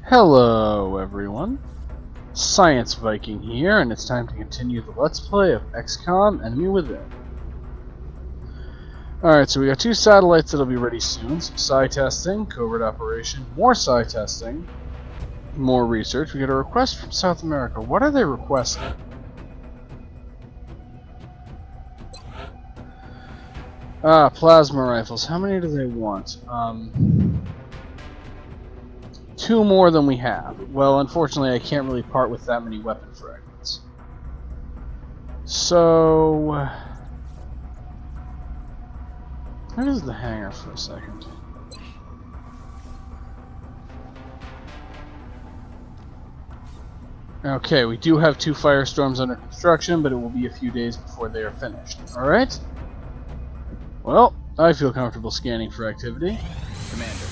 Hello everyone, Science Viking here, and it's time to continue the Let's Play of XCOM Enemy Within. Alright, so we got two satellites that'll be ready soon. Some psi testing, covert operation, more psi testing, more research. We got a request from South America. What are they requesting? Plasma rifles. How many do they want? Two more than we have. Well, unfortunately, I can't really part with that many weapon fragments. So... where is the hangar for a second? Okay, we do have two firestorms under construction, but it will be a few days before they are finished. Alright? Well, I feel comfortable scanning for activity. Commander,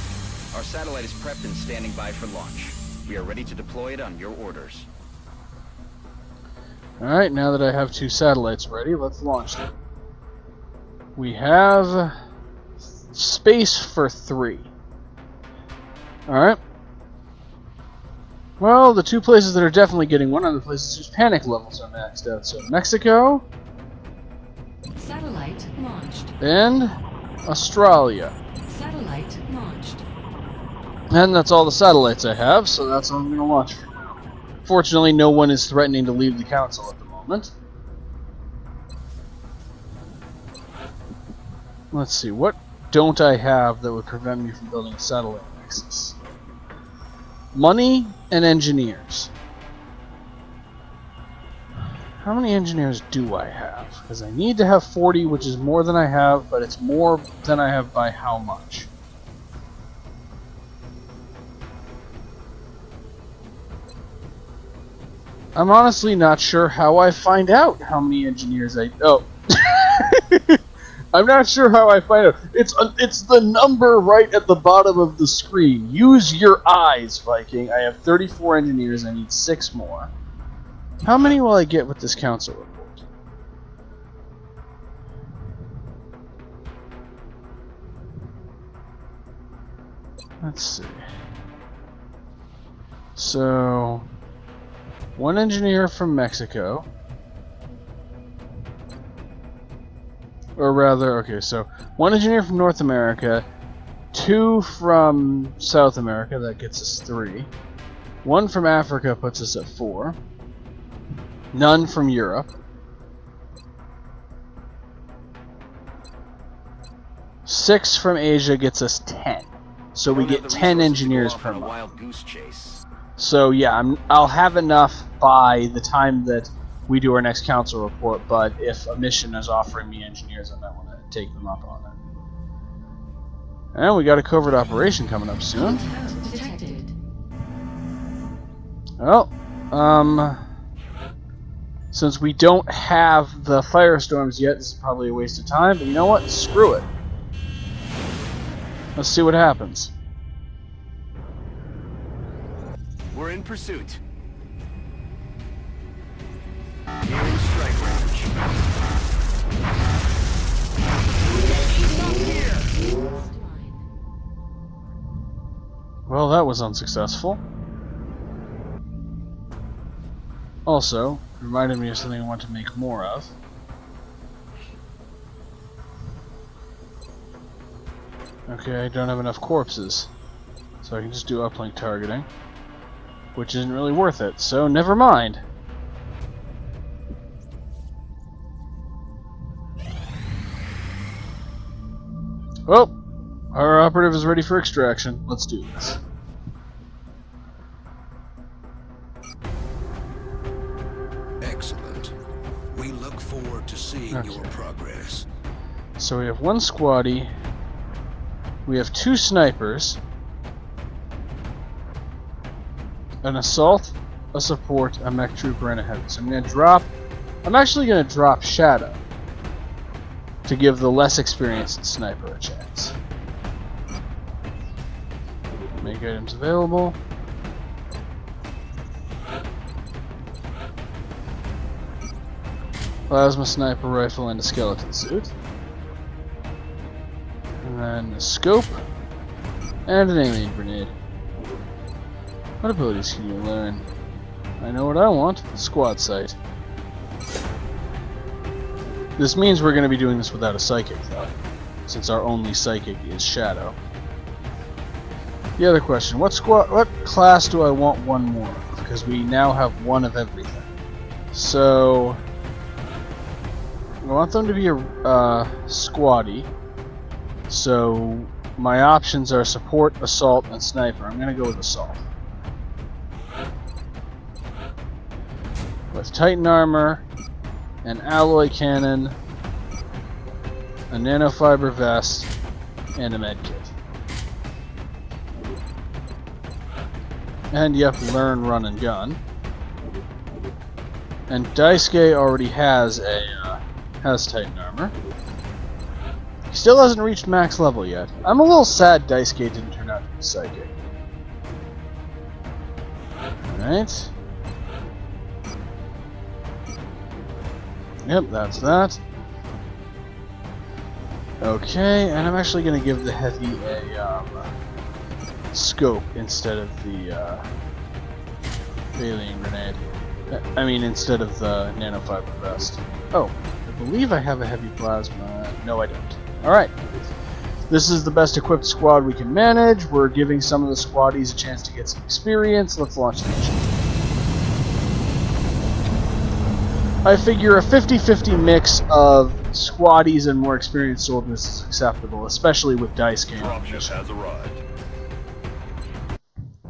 our satellite is prepped and standing by for launch. We are ready to deploy it on your orders. Alright, now that I have two satellites ready, let's launch them. We have space for 3. Alright. Well, the two places that are definitely getting one are the places whose panic levels are maxed out. So Mexico Satellite launched. and Australia. Satellite launched. And that's all the satellites I have, so that's what I'm going to launch for now. Fortunately, no one is threatening to leave the council at the moment. Let's see, what don't I have that would prevent me from building a satellite nexus? Money and engineers. How many engineers do I have? Because I need to have 40, which is more than I have, but it's more than I have by how much? I'm honestly not sure how I find out how many engineers I... oh. I'm not sure how I find out. It's the number right at the bottom of the screen. Use your eyes, Viking. I have 34 engineers. I need 6 more. How many will I get with this council report? Let's see. So, 1 engineer from Mexico. Or rather, okay, so 1 engineer from North America, 2 from South America, that gets us 3. 1 from Africa puts us at 4. None from Europe. 6 from Asia gets us 10. So we get 10 engineers per month. Wild goose chase. So yeah, I'll have enough by the time that we do our next council report, but if a mission is offering me engineers, I might want to take them up on it. And we got a covert operation coming up soon. Contact detected. Well, since we don't have the firestorms yet, this is probably a waste of time, but you know what? Screw it. Let's see what happens. We're in pursuit. Nearing strike range. Here. Well, that was unsuccessful. Also, reminded me of something I want to make more of. Okay, I don't have enough corpses, so I can just do uplink targeting, which isn't really worth it, so never mind. Well, our operative is ready for extraction. Let's do this. Excellent. We look forward to seeing your progress. So we have 1 squaddy. We have 2 snipers. An assault, a support, a mech trooper, and a heavy. So I'm actually gonna drop Shadow to give the less experienced sniper a chance. Make items available. Plasma sniper rifle and a skeleton suit. And then a scope and an alien grenade. What abilities can you learn? I know what I want. Squad sight. This means we're going to be doing this without a psychic, though, since our only psychic is Shadow. The other question, what class do I want one more of? Because we now have one of everything. So, I want them to be a squaddy. So, my options are support, assault, and sniper. I'm going to go with assault. With Titan armor, an alloy cannon, a nanofiber vest, and a medkit. And yep, learn run and gun. And Daisuke already has Titan armor. He still hasn't reached max level yet. I'm a little sad Daisuke didn't turn out to be psychic. Alright. Yep, that's that. Okay, and I'm actually going to give the heavy a scope instead of the alien grenade. I mean, instead of the nanofiber vest. Oh, I believe I have a heavy plasma. No, I don't. Alright. This is the best equipped squad we can manage. We're giving some of the squaddies a chance to get some experience. Let's launch the mission. I figure a 50-50 mix of squaddies and more experienced soldiers is acceptable, especially with Daisuke on the mission. Has arrived.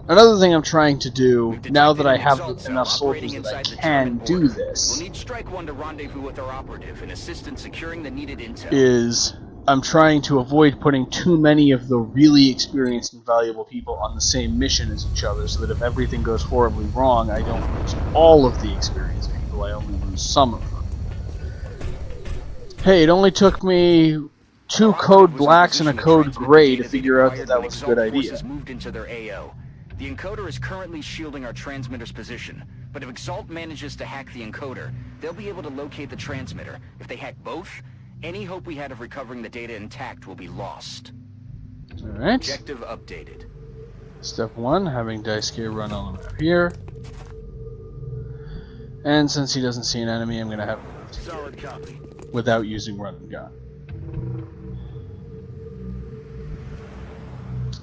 Another thing I'm trying to do, now that I have enough soldiers that I can do this, We'll need Strike One to rendezvous with our operative and assist in securing the needed intel. is I'm trying to avoid putting too many of the really experienced and valuable people on the same mission as each other, so that if everything goes horribly wrong, I don't lose all of the experienced people, I only lose some of them. Hey, it only took me 2 code blacks and a code gray to figure out that that was a good idea. Moved into their AO. The encoder is currently shielding our transmitter's position, but if Exalt manages to hack the encoder, they'll be able to locate the transmitter. If they hack both, any hope we had of recovering the data intact will be lost. Alright. Objective updated. Step 1, having Daisuke run on the map here. And since he doesn't see an enemy, I'm going to have him move to Solid copy. without using run and gun.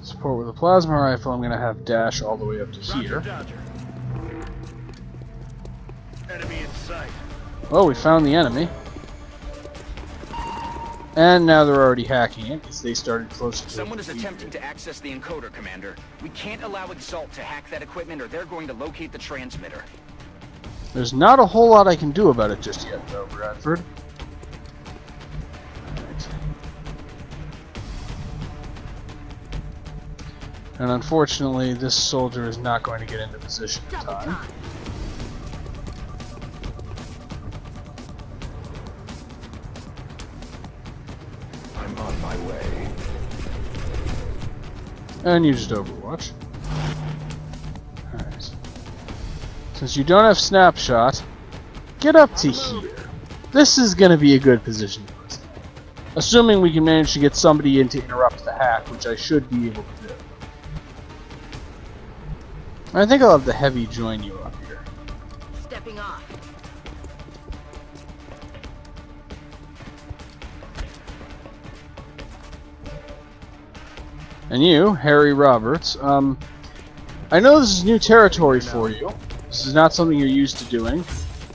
Support with a plasma rifle, I'm going to have dash all the way up to here. Dodger. Enemy in sight. Oh, we found the enemy. And now they're already hacking it, because they started closer to Someone it. is attempting to access the encoder, Commander. We can't allow Exalt to hack that equipment or they're going to locate the transmitter. There's not a whole lot I can do about it just yet, though, Bradford. Right. And unfortunately, this soldier is not going to get into position in time. I'm on my way. And you just Overwatch. Alright. Since you don't have Snapshot, get up to here. This is going to be a good position for us. Assuming we can manage to get somebody in to interrupt the hack, which I should be able to do. I think I'll have the heavy join you up here. Stepping off. And you, Harry Roberts, I know this is new territory for you. This is not something you're used to doing,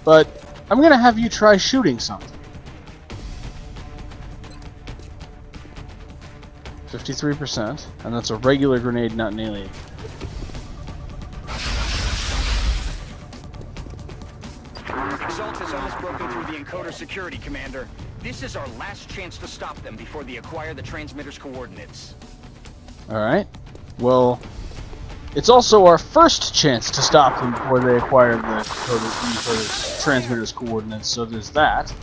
but I'm going to have you try shooting something. 53%, and that's a regular grenade, not an alien. Exalt has almost broken through the encoder security, Commander. This is our last chance to stop them before they acquire the transmitter's coordinates. Alright. Well, it's also our first chance to stop them before they acquire the transmitter's coordinates, so there's that.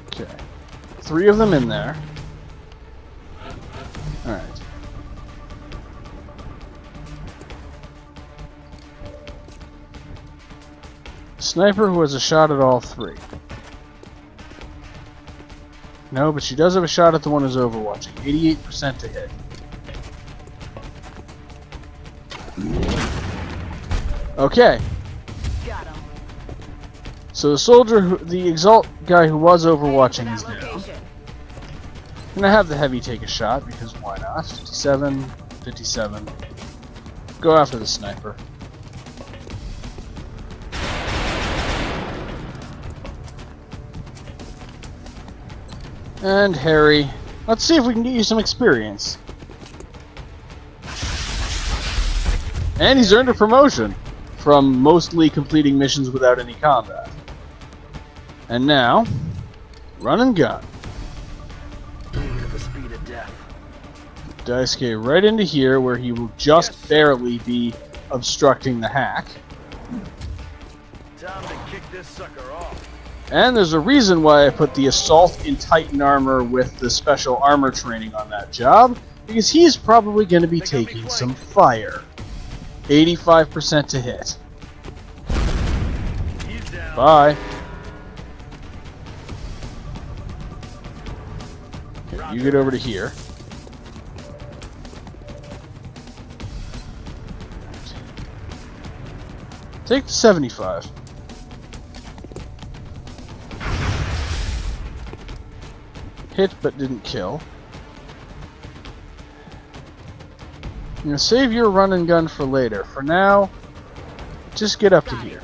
Okay. 3 of them in there. Alright. Sniper who has a shot at all 3. No, but she does have a shot at the one who's overwatching. 88% to hit. Okay. Got him. So the soldier, the Exalt guy who was overwatching is down. I'm gonna have the heavy take a shot, because why not? 57, 57. Go after the sniper. And Harry, let's see if we can get you some experience. And he's earned a promotion from mostly completing missions without any combat. And now, run and gun. At the speed of death. Daisuke right into here, where he will just barely be obstructing the hack. Time to kick this sucker off. And there's a reason why I put the Assault in Titan armor with the special armor training on that job, because he's probably going to be taking some fire. 85% to hit. He's down. Bye. Okay, you get over to here. Take the 75. Hit but didn't kill. I'm gonna save your run and gun for later. For now, just get up to here.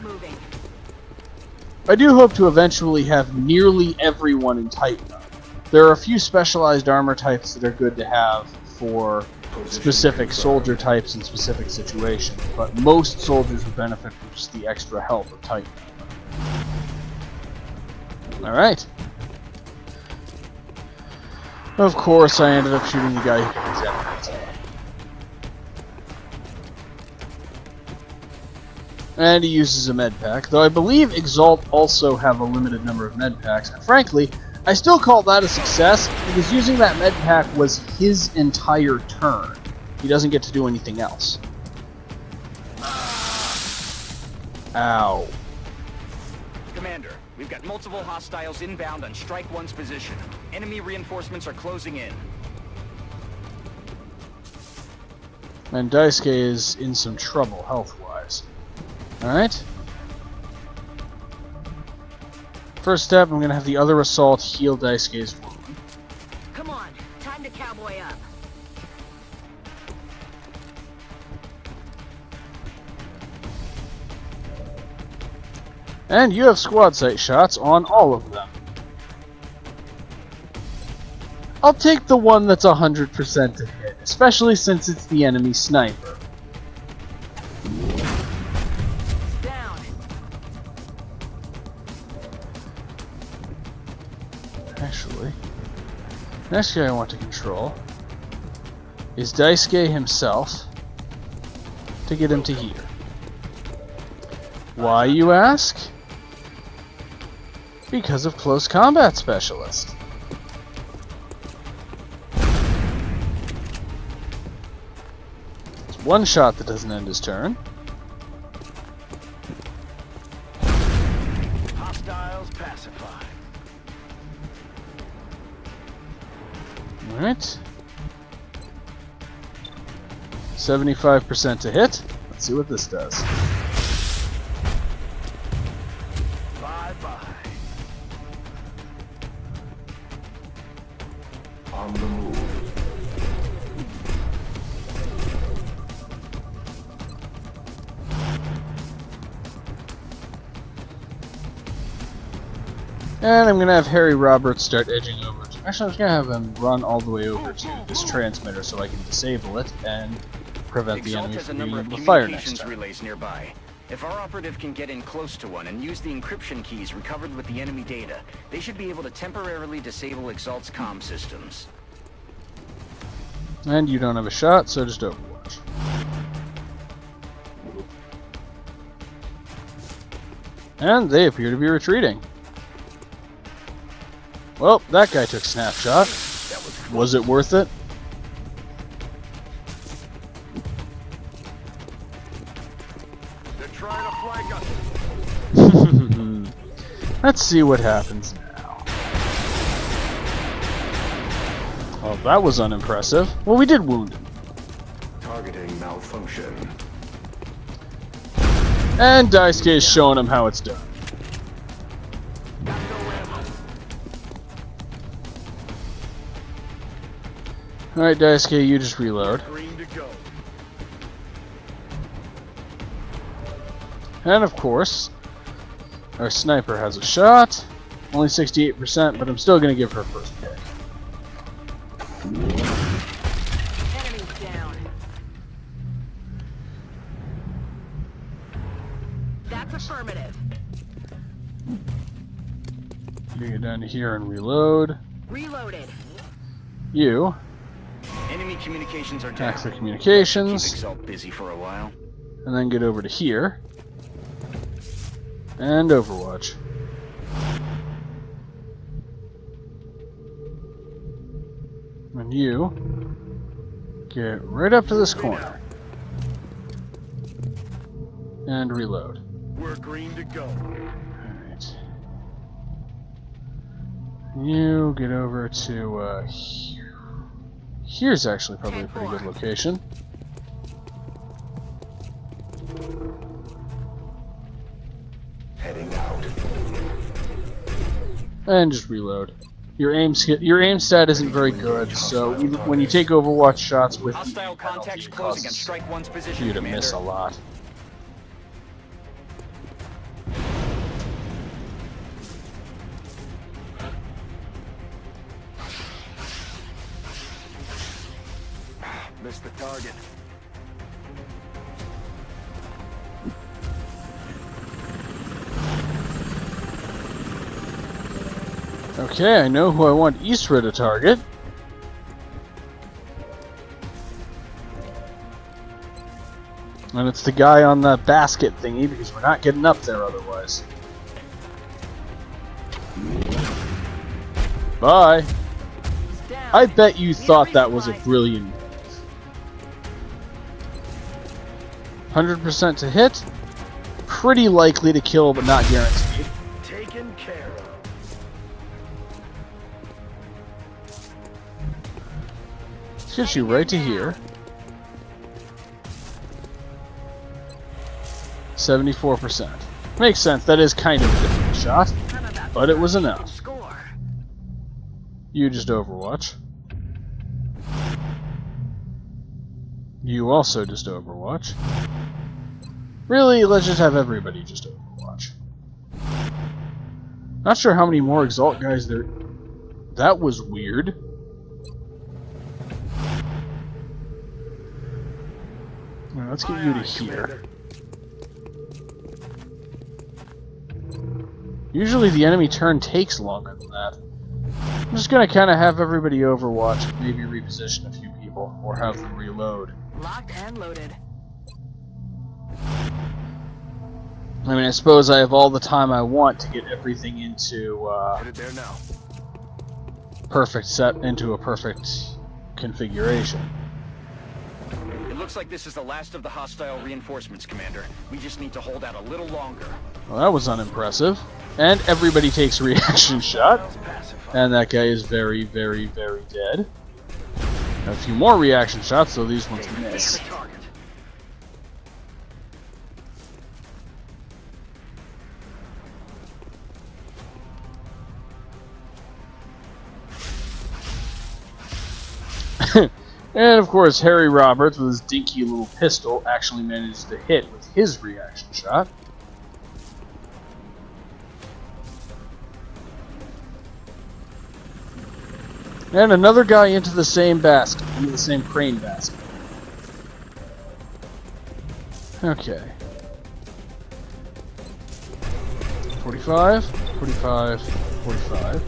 I do hope to eventually have nearly everyone in Titan. There are a few specialized armor types that are good to have for specific soldier types in specific situations, but most soldiers would benefit from just the extra help of Titan. Alright. Of course, I ended up shooting the guy who can examine it. And he uses a med pack, though I believe Exalt also have a limited number of med packs, and frankly, I still call that a success, because using that med pack was his entire turn. He doesn't get to do anything else. Ow. Commander, we've got multiple hostiles inbound on Strike 1's position. Enemy reinforcements are closing in. And Daisuke is in some trouble health-wise. Alright. First step, I'm going to have the other Assault heal Daisuke's wound. Come on, time to cowboy up. And you have squad sight shots on all of them. I'll take the one that's 100% to hit, especially since it's the enemy sniper. Down. Actually, next guy I want to control is Daisuke himself to get him to here. Why, you ask? Because of Close Combat Specialist. It's one shot that doesn't end his turn. Hostiles pacified. Alright. 75% to hit. Let's see what this does. Bye-bye. On the move. And I'm going to have Harry Roberts start edging over to... Actually, I was going to have him run all the way over to this transmitter so I can disable it and prevent the Exalt enemy has a from being number of able to fire next communications time. relays nearby. If our operative can get in close to one and use the encryption keys recovered with the enemy data, they should be able to temporarily disable Exalt's comm systems. And you don't have a shot, so just Overwatch. And they appear to be retreating. Well, that guy took snapshot. Was it worth it? They're trying to flank us. Let's see what happens now. Oh, that was unimpressive. Well, we did wound him. Targeting malfunction. And Daisuke is showing him how it's done. Alright, Daisuke, you just reload. Green to go. And of course, our sniper has a shot. Only 68%, but I'm still going to give her first pick. Enemies down. That's affirmative. You get down to here and reload. Reloaded. You Enemy communications are down. attack the Keep communications, Exalt busy for a while. and then get over to here. And Overwatch. And you get right up to this corner. And reload. We're green to go. Alright. You get over to here. Here's actually probably a pretty good location. Heading out. And just reload. Your aim stat isn't very good, so when you take Overwatch shots with Hostile contacts closing on Strike 1's position, you to Commander. miss a lot. Missed the target. Okay, I know who I want Eastward to target. And it's the guy on the basket thingy, because we're not getting up there otherwise. Bye! Down. I bet you Need a thought that was a resupply. brilliant move. 100% to hit. Pretty likely to kill, but not guaranteed. Taken care of. Let's get you right to here. 74%. Makes sense, that is kind of a difficult shot, I'm about to but it was run. enough. Score. You just Overwatch. You also just Overwatch. Really, let's just have everybody just Overwatch. Not sure how many more Exalt guys there... That was weird. Alright, let's get you to here. Usually the enemy turn takes longer than that. I'm just gonna kind of have everybody Overwatch, maybe reposition a few people, or have them reload. Locked and loaded. I mean, I suppose I have all the time I want to get everything into Headed there now. into a perfect configuration. It looks like this is the last of the hostile reinforcements, Commander. We just need to hold out a little longer. Well, that was unimpressive. And everybody takes a reaction shot. And that guy is very, very, very dead. A few more reaction shots, so these ones miss. Target. And of course, Harry Roberts, with his dinky little pistol, actually managed to hit with his reaction shot. And another guy into the same basket, into the same crane basket. Okay. 45, 45, 45.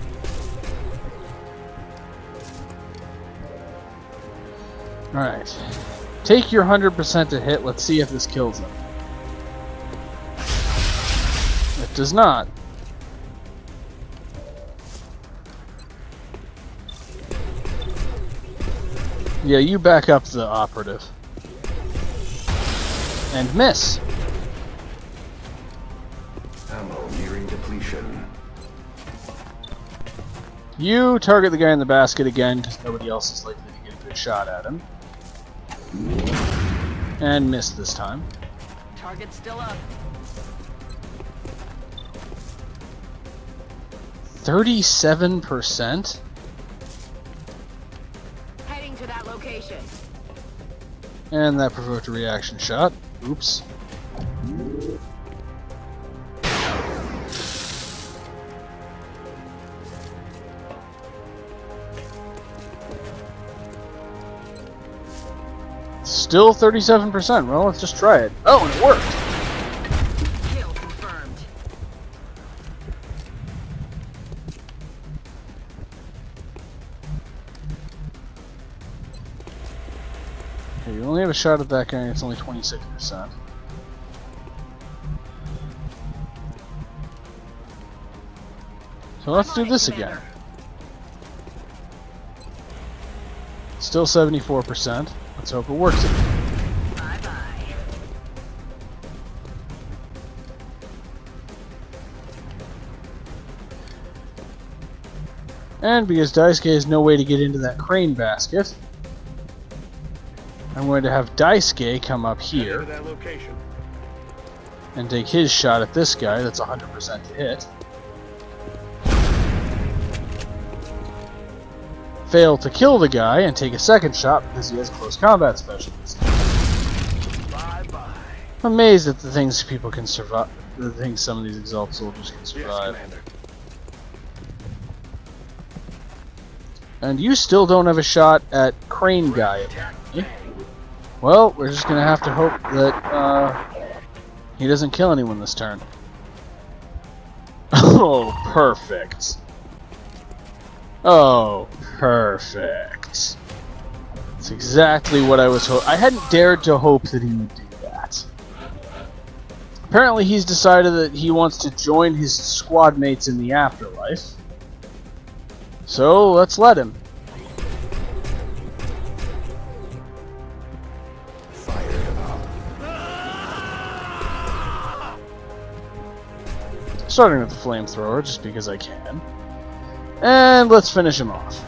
Alright. Take your 100% to hit. Let's see if this kills him. It does not. Yeah, you back up the operative. And miss. Ammo nearing depletion. You target the guy in the basket again, because nobody else is likely to get a good shot at him. And miss this time. Target still up. 37%? Heading to that location. And that provoked a reaction shot. Oops. Still 37%. Well, let's just try it. Oh, and it worked! Kill confirmed. Okay, you only have a shot at that guy, and it's only 26%. So let's do this again. Still 74%. Let's hope it works again. Bye-bye. And because Daisuke has no way to get into that crane basket, I'm going to have Daisuke come up Heading here to that location. and take his shot at this guy. That's 100% to hit. Fail to kill the guy and take a second shot because he has close combat specialist. Bye-bye. I'm amazed at the things people can survive. The things some of these Exalt soldiers can Yes, survive. Commander. And you still don't have a shot at Crane Guy, apparently. Well, we're just gonna have to hope that he doesn't kill anyone this turn. Oh, perfect. Oh, perfect. That's exactly what I was hoping. I hadn't dared to hope that he would do that. Apparently he's decided that he wants to join his squad mates in the afterlife. So, let's let him. Starting with the flamethrower, just because I can. And let's finish him off.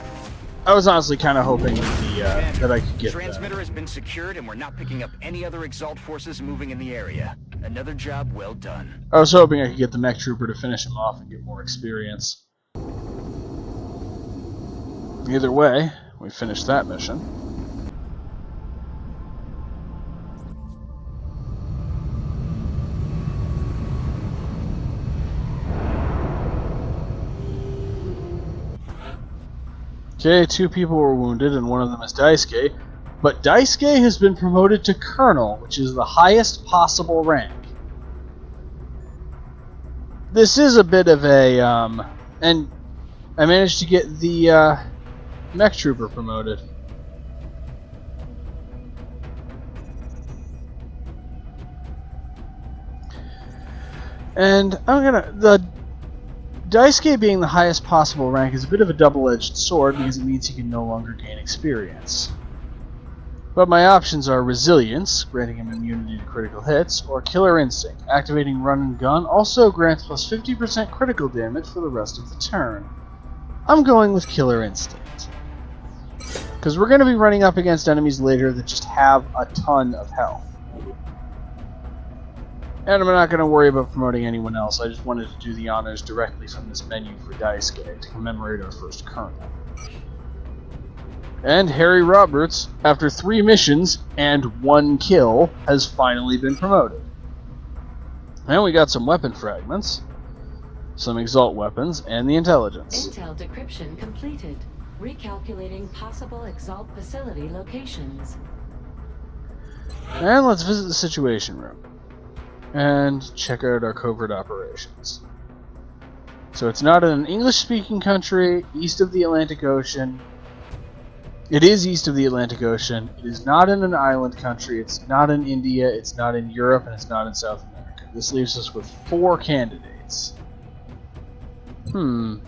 I was honestly kind of hoping that, that I could get Transmitter has been secured and we're not picking up any other Exalt forces moving in the area. Another job well done. I was hoping I could get the mech trooper to finish him off and get more experience. Either way, we finished that mission. Okay, 2 people were wounded, and one of them is Daisuke. But Daisuke has been promoted to Colonel, which is the highest possible rank. This is a bit of a, and I managed to get the, mech trooper promoted. And the Daisuke being the highest possible rank is a bit of a double-edged sword because it means he can no longer gain experience. But my options are Resilience, granting him immunity to critical hits, or Killer Instinct, activating Run and Gun, also grants plus 50% critical damage for the rest of the turn. I'm going with Killer Instinct. Because we're going to be running up against enemies later that just have a ton of health. And I'm not going to worry about promoting anyone else. I just wanted to do the honors directly from this menu for Daisuke to commemorate our first colonel. And Harry Roberts, after 3 missions and 1 kill, has finally been promoted. And we got some weapon fragments, some Exalt weapons, and the intelligence. Intel decryption completed. Recalculating possible Exalt facility locations. And let's visit the Situation Room and check out our covert operations. So it's not in an English-speaking country, east of the Atlantic Ocean. It is east of the Atlantic Ocean. It is not in an island country. It's not in India. It's not in Europe, and it's not in South America. This leaves us with 4 candidates. I'm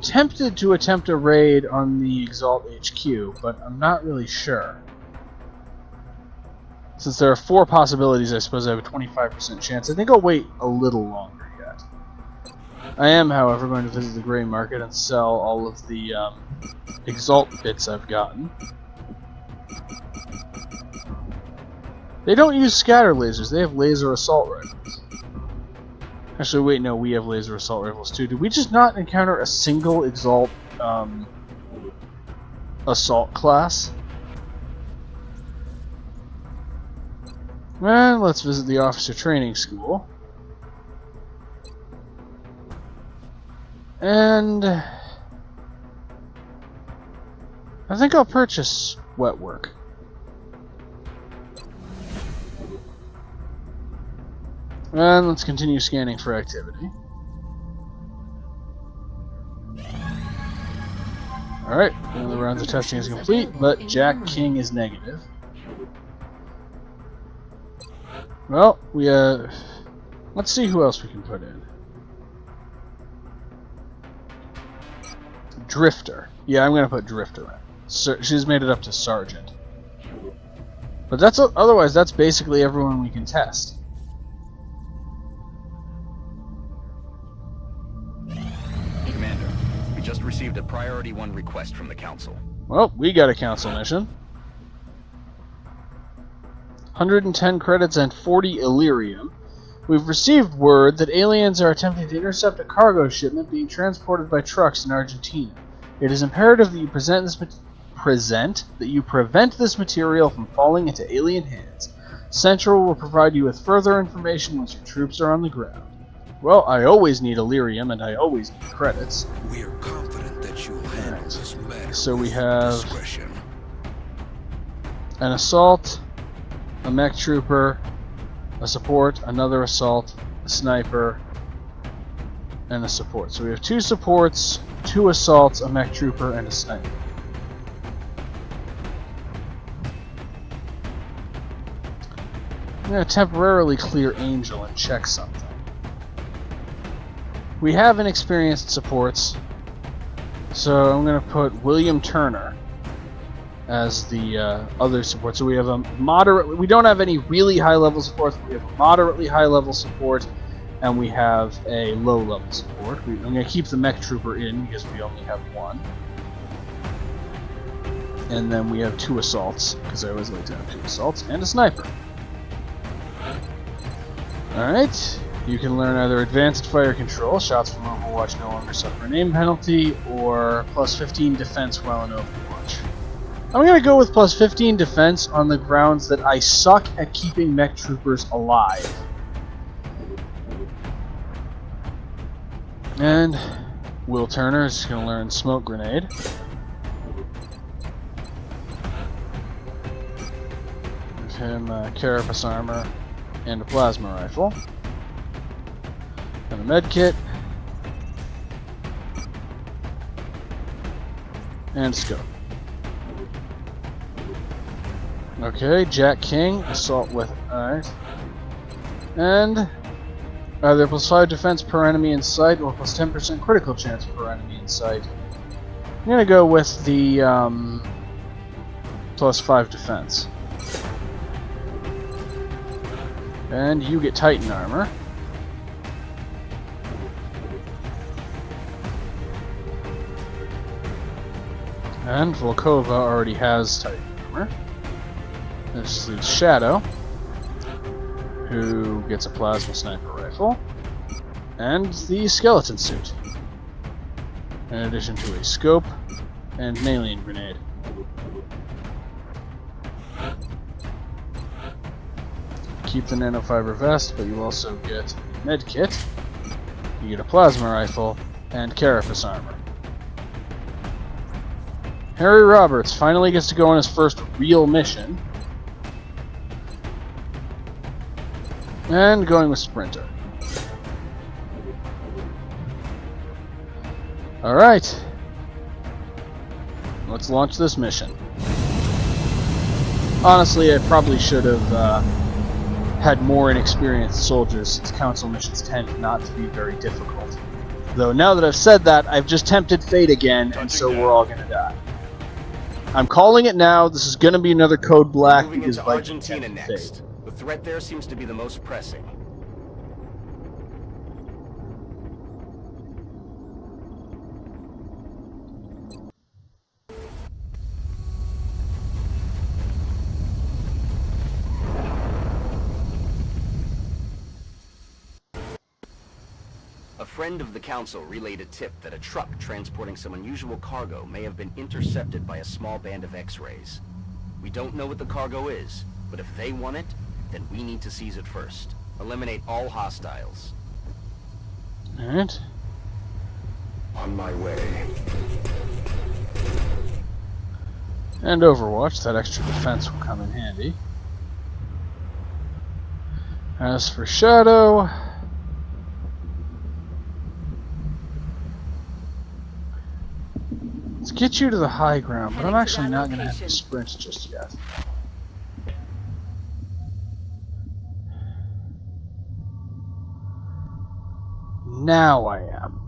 tempted to attempt a raid on the Exalt HQ, but I'm not really sure. Since there are 4 possibilities, I suppose I have a 25% chance. I think I'll wait a little longer yet. I am, however, going to visit the gray market and sell all of the Exalt bits I've gotten. They don't use scatter lasers, they have laser assault rifles. Actually, wait, no, we have laser assault rifles too. Did we just not encounter a single Exalt assault class? Well, let's visit the officer training school. And I think I'll purchase wet work. And let's continue scanning for activity. Alright, one of the rounds of testing is complete, but Jack King is negative. Well, let's see who else we can put in. Drifter. Yeah, I'm gonna put Drifter in. She's made it up to Sergeant. But otherwise, that's basically everyone we can test. Commander, we just received a Priority 1 request from the Council. Well, we got a Council mission. 110 credits and 40 Illyrium. We've received word that aliens are attempting to intercept a cargo shipment being transported by trucks in Argentina. It is imperative that you prevent this material from falling into alien hands. Central will provide you with further information once your troops are on the ground. Well, I always need Illyrium and I always need credits. We are confident that you'll handle this matter So we with have discretion. an assault, a mech trooper, a support, another assault, a sniper, and a support. So we have 2 supports, 2 assaults, a mech trooper, and a sniper. I'm going to temporarily clear Angel and check something. We have inexperienced supports, so I'm going to put William Turner as the other support. So we have a moderate. We don't have any really high level support. We have a moderately high level support, and we have a low level support. I'm going to keep the mech trooper in because we only have 1, and then we have 2 assaults because I always like to have 2 assaults and a sniper. All right. You can learn either advanced fire control, shots from Overwatch no longer suffer an aim penalty, or plus 15 defense while in Overwatch. I'm going to go with plus 15 defense on the grounds that I suck at keeping mech troopers alive. And Will Turner is going to learn smoke grenade. Give him carapace armor and a plasma rifle. And a med kit. And a scope. Okay, Jack King, assault with. Alright. And either plus 5 defense per enemy in sight or plus 10% critical chance per enemy in sight. I'm gonna go with the plus 5 defense. And you get Titan armor. And Volkova already has Titan armor. This leaves Shadow, who gets a plasma sniper rifle, and the skeleton suit, in addition to a scope and an alien grenade. Keep the nanofiber vest, but you also get a med kit, you get a plasma rifle, and carapace armor. Harry Roberts finally gets to go on his first real mission. And going with Sprinter. Alright. Let's launch this mission. Honestly, I probably should have had more inexperienced soldiers, since council missions tend not to be very difficult. Though now that I've said that, I've just tempted fate again, and so we're all gonna die. I'm calling it now. This is gonna be another Code Black Moving because into Viking Argentina tempted next. fate. The threat there seems to be the most pressing. friend of the council relayed a tip that a truck transporting some unusual cargo may have been intercepted by a small band of X-rays. We don't know what the cargo is, but if they want it, then we need to seize it first. Eliminate all hostiles. Alright. On my way. And Overwatch, that extra defense will come in handy. As for Shadow, let's get you to the high ground, but I'm actually not going to have to sprint just yet. Now I am.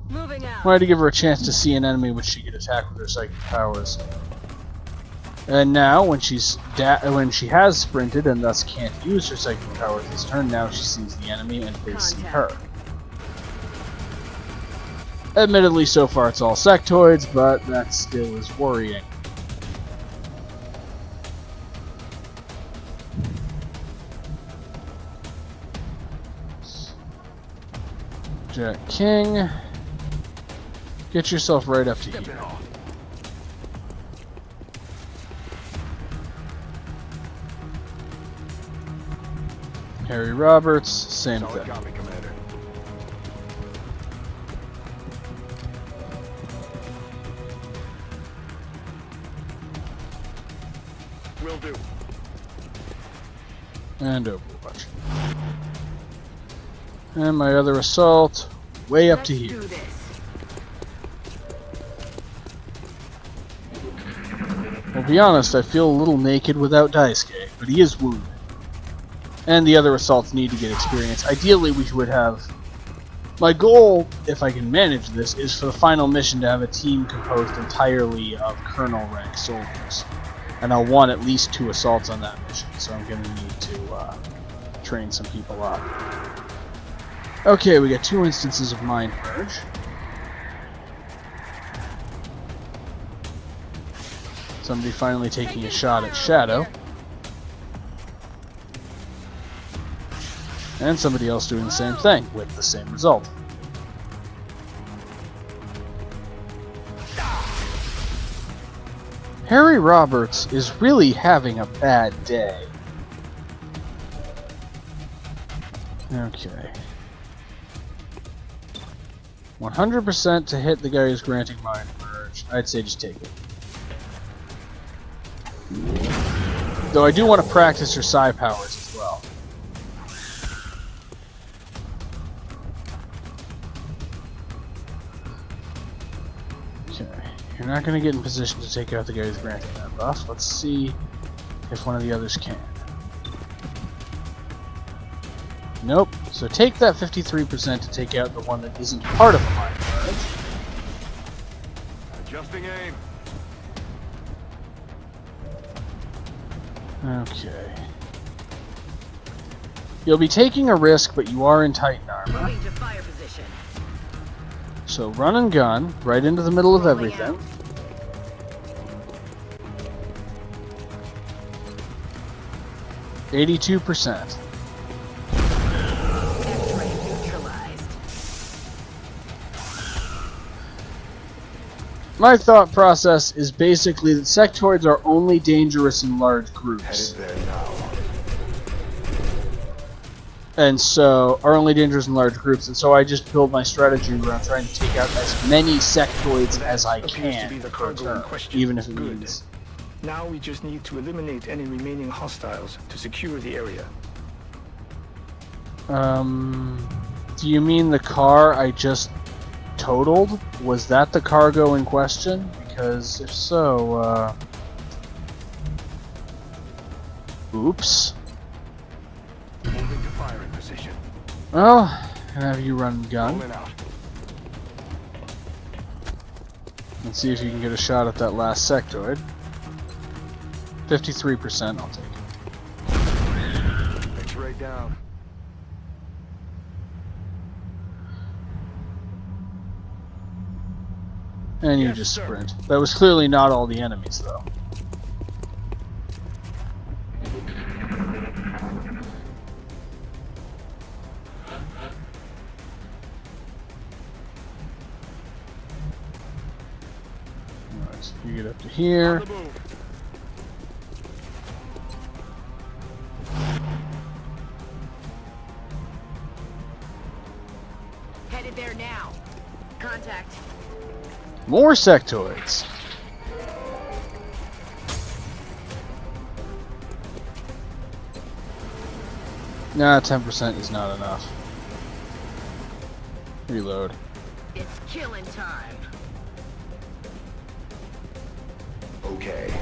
Moving out. Wanted to give her a chance to see an enemy which she could attack with her psychic powers. And now, when she has sprinted and thus can't use her psychic powers this turn, now she sees the enemy and they see her. Admittedly, so far it's all sectoids, but that still is worrying. Jack King, get yourself right up to here. Harry Roberts, same thing. Copy, Commander. Will do. And Overwatch. And my other assault, way up to here. Let's do this. I'll be honest, I feel a little naked without Daisuke, but he is wounded. And the other assaults need to get experience. Ideally, we would have... My goal, if I can manage this, is for the final mission to have a team composed entirely of colonel rank soldiers. And I'll want at least 2 assaults on that mission, so I'm going to need to train some people up. Okay, we got 2 instances of Mind Purge. Somebody finally taking a shot at Shadow. And somebody else doing the same thing, with the same result. Harry Roberts is really having a bad day. Okay. 100% to hit the guy who's granting Mind Purge. I'd say just take it. Though I do want to practice your psi powers as well. Okay. You're not going to get in position to take out the guy who's granting that buff. Let's see if one of the others can. Nope. So take that 53% to take out the one that isn't part of the Mind Purge. Adjusting aim. Okay. You'll be taking a risk, but you are in Titan armor. Moving to fire position. So run and gun, right into the middle of everything. Out. 82%. X-ray neutralized. My thought process is basically that sectoids are only dangerous in large groups. Headed there now. And so, are only dangerous in large groups, and so I just build my strategy around trying to take out as many sectoids as I Appears to can be the per cargo turn, in question. even if it Good. means... Now we just need to eliminate any remaining hostiles to secure the area. Do you mean the car I just totaled? Was that the cargo in question? Because if so, oops. Moving to firing position. Well, can have you run gun. Rolling out. Let's see if you can get a shot at that last sectoid. 53%, I'll take it. X-ray down. And you Yes, just sir. sprint. That was clearly not all the enemies, though. You get up to here. On the move. Headed there now. Contact. More sectoids. Nah, 10% is not enough. Reload. It's killing time. Okay.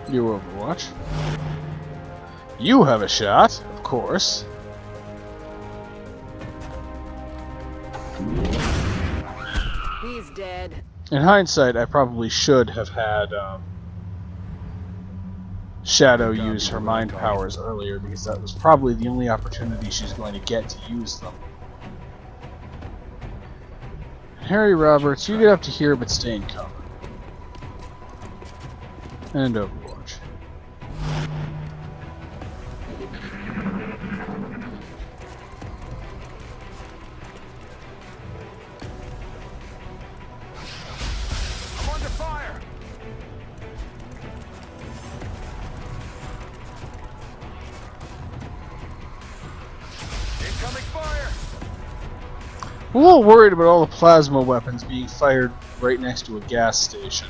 You Overwatch. You have a shot, of course. He's dead. In hindsight, I probably should have had Shadow use her mind powers earlier, because that was probably the only opportunity she's going to get to use them. Harry Roberts, you get up to here, but stay in cover. And Overwatch. I'm under fire. Incoming fire. I'm a little worried about all the plasma weapons being fired right next to a gas station.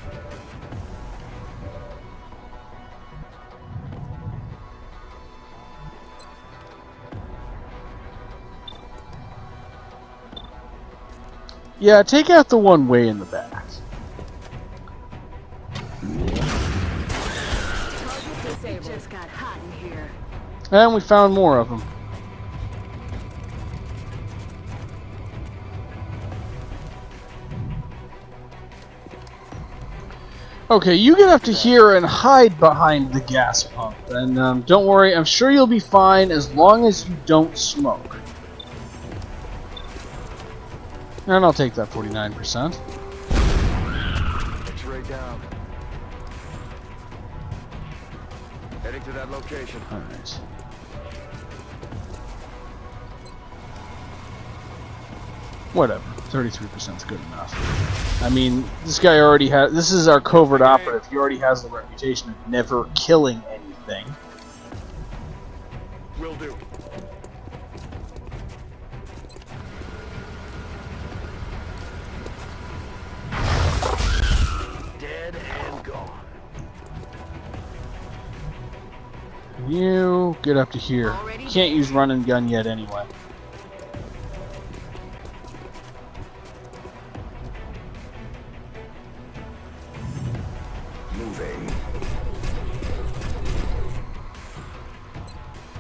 Yeah, take out the one way in the back. It just got hot in here. And we found more of them. Okay, you get up to here and hide behind the gas pump. And don't worry, I'm sure you'll be fine as long as you don't smoke. And I'll take that 49%. X-ray down. Heading to that location. Alright. Whatever. 33% is good enough. I mean, this guy already has... This is our covert operative. He already has the reputation of never killing anything. Will do. Dead and gone. You get up to here. Can't use run and gun yet anyway. Moving.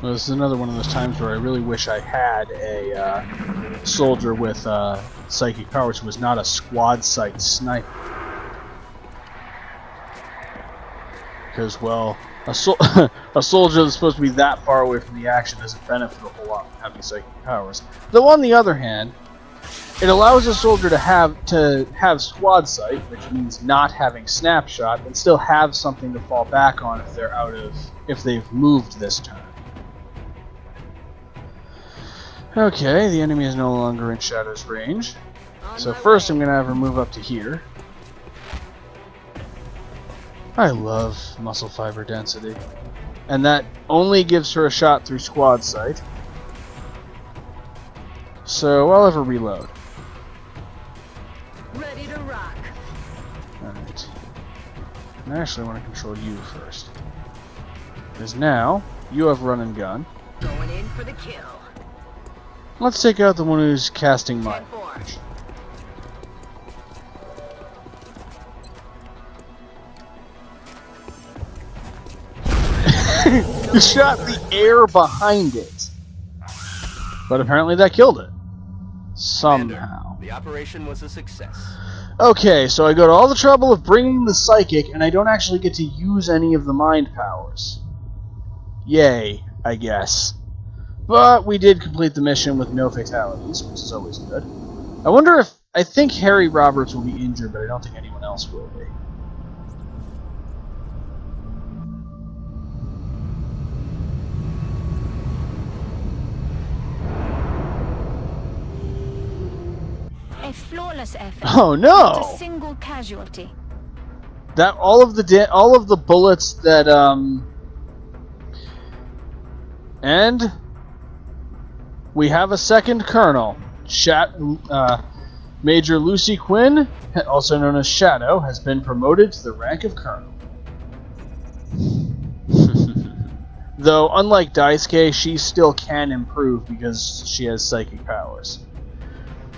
Well, this is another one of those times where I really wish I had a soldier with psychic powers who was not a squad sight sniper. Because, well, a soldier that's supposed to be that far away from the action doesn't benefit a whole lot from having psychic powers. Though on the other hand, it allows a soldier to have squad sight, which means not having snapshot, and still have something to fall back on if they've moved this turn. Okay, the enemy is no longer in Shadow's range. So first I'm going to have her move up to here. I love muscle fiber density. And that only gives her a shot through squad sight. So I'll have her reload. Ready to rock. Alright. And I actually want to control you first. Because now, you have run and gun. Going in for the kill. Let's take out the one who's casting mind. 10-4. You shot the air behind it. But apparently that killed it. Somehow. The operation was a success. Okay, so I go to all the trouble of bringing the psychic, and I don't actually get to use any of the mind powers. Yay, I guess. But we did complete the mission with no fatalities, which is always good. I wonder if... I think Harry Roberts will be injured, but I don't think anyone else will be. flawless effort. Oh Not a no! single casualty. That all of the bullets that and we have a second colonel. Major Lucy Quinn, also known as Shadow, has been promoted to the rank of colonel. Though, unlike Daisuke, she still can improve because she has psychic powers.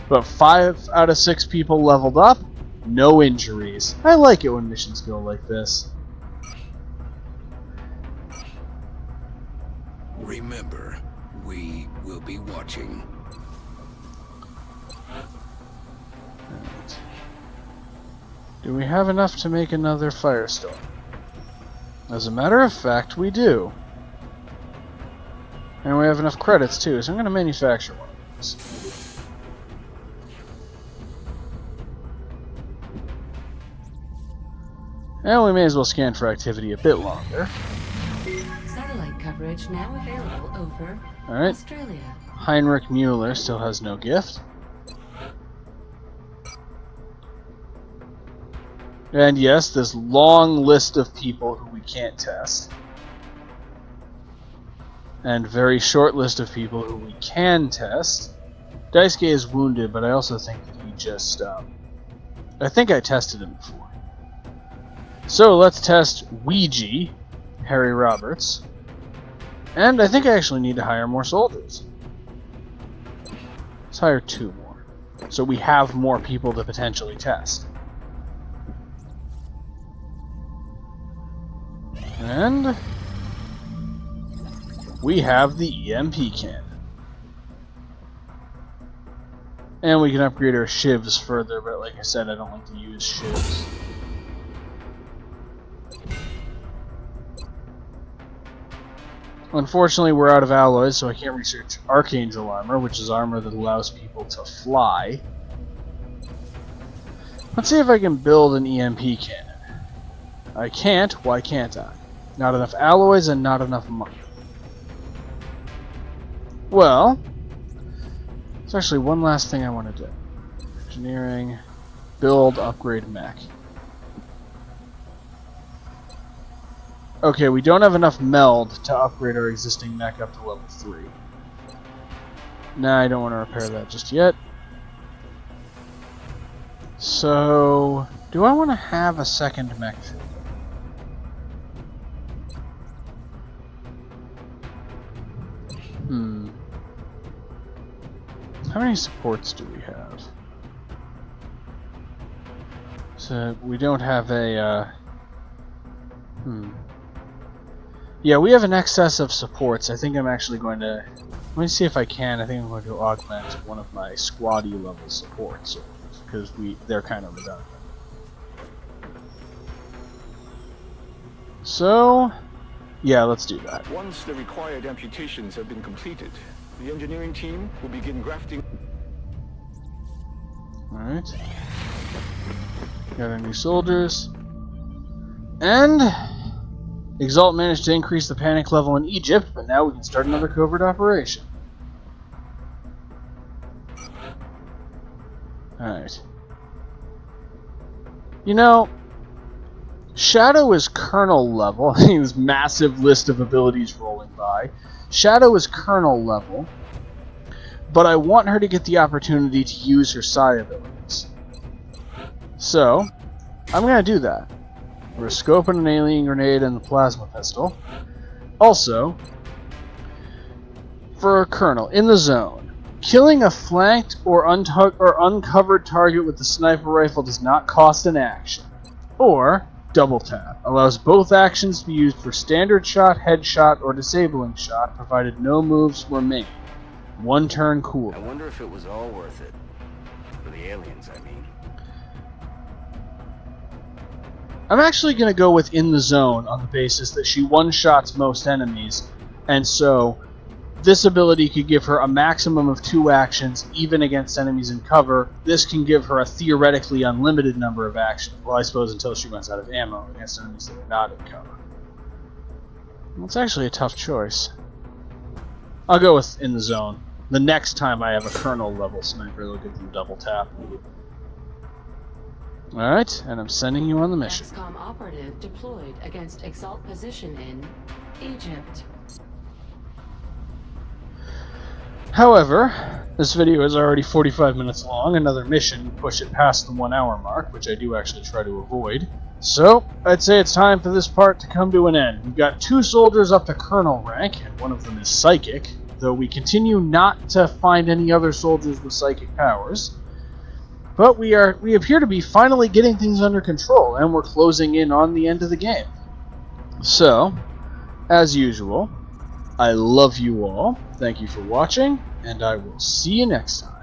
But 5 out of 6 people leveled up, no injuries. I like it when missions go like this. Remember, we will be watching. Right. Do we have enough to make another firestorm? As a matter of fact, we do. And we have enough credits too, so I'm going to manufacture one of those. And we may as well scan for activity a bit longer. Satellite coverage now available over Alright. Australia. Heinrich Mueller still has no gift. And yes, this long list of people who we can't test. And very short list of people who we can test. Daisuke is wounded, but I also think that he just... I think I tested him before. So let's test Ouija, Harry Roberts. And I think I actually need to hire more soldiers. Let's hire 2 more. So we have more people to potentially test. And we have the EMP cannon. And we can upgrade our shivs further, but like I said, I don't like to use shivs. Unfortunately, we're out of alloys, so I can't research Archangel armor, which is armor that allows people to fly. Let's see if I can build an EMP cannon. I can't. Why can't I? Not enough alloys and not enough money. Well, there's actually one last thing I want to do. Engineering, build, upgrade mech. Okay, we don't have enough meld to upgrade our existing mech up to level 3. Nah, I don't want to repair that just yet. So, do I want to have a second mech? How many supports do we have? So, we don't have a, Yeah, we have an excess of supports. I think I'm actually going to... Let me see if I can. I think I'm going to augment one of my squaddy level supports, because they're kind of redundant. So, yeah, let's do that. Once the required amputations have been completed, the engineering team will begin grafting. Alright. Got our new soldiers. And Exalt managed to increase the panic level in Egypt, but now we can start another covert operation. Alright. You know, Shadow is Colonel level. This massive list of abilities rolling by. Shadow is Colonel level, but I want her to get the opportunity to use her psi abilities. So, I'm going to do that. We're scoping an alien grenade and the plasma pistol. Also, for a Colonel, in the zone, killing a flanked or uncovered target with the sniper rifle does not cost an action. Or, double tap allows both actions to be used for standard shot, headshot, or disabling shot, provided no moves were made. 1 turn cooldown. I wonder if it was all worth it. For the aliens, I mean. I'm actually going to go with in the zone on the basis that she one-shots most enemies, and so this ability could give her a maximum of 2 actions, even against enemies in cover. This can give her a theoretically unlimited number of actions, well, I suppose until she runs out of ammo against enemies that are not in cover. Well, it's actually a tough choice. I'll go with in the zone. The next time I have a colonel level sniper, they'll give them double tap. Alright, and I'm sending you on the mission. XCOM operative deployed against Exalt position in Egypt. However, this video is already 45 minutes long. Another mission would push it past the 1 hour mark, which I do actually try to avoid. So, I'd say it's time for this part to come to an end. We've got 2 soldiers up to colonel rank, and one of them is psychic, though we continue not to find any other soldiers with psychic powers. But we appear to be finally getting things under control, and we're closing in on the end of the game. So, as usual, I love you all, thank you for watching, and I will see you next time.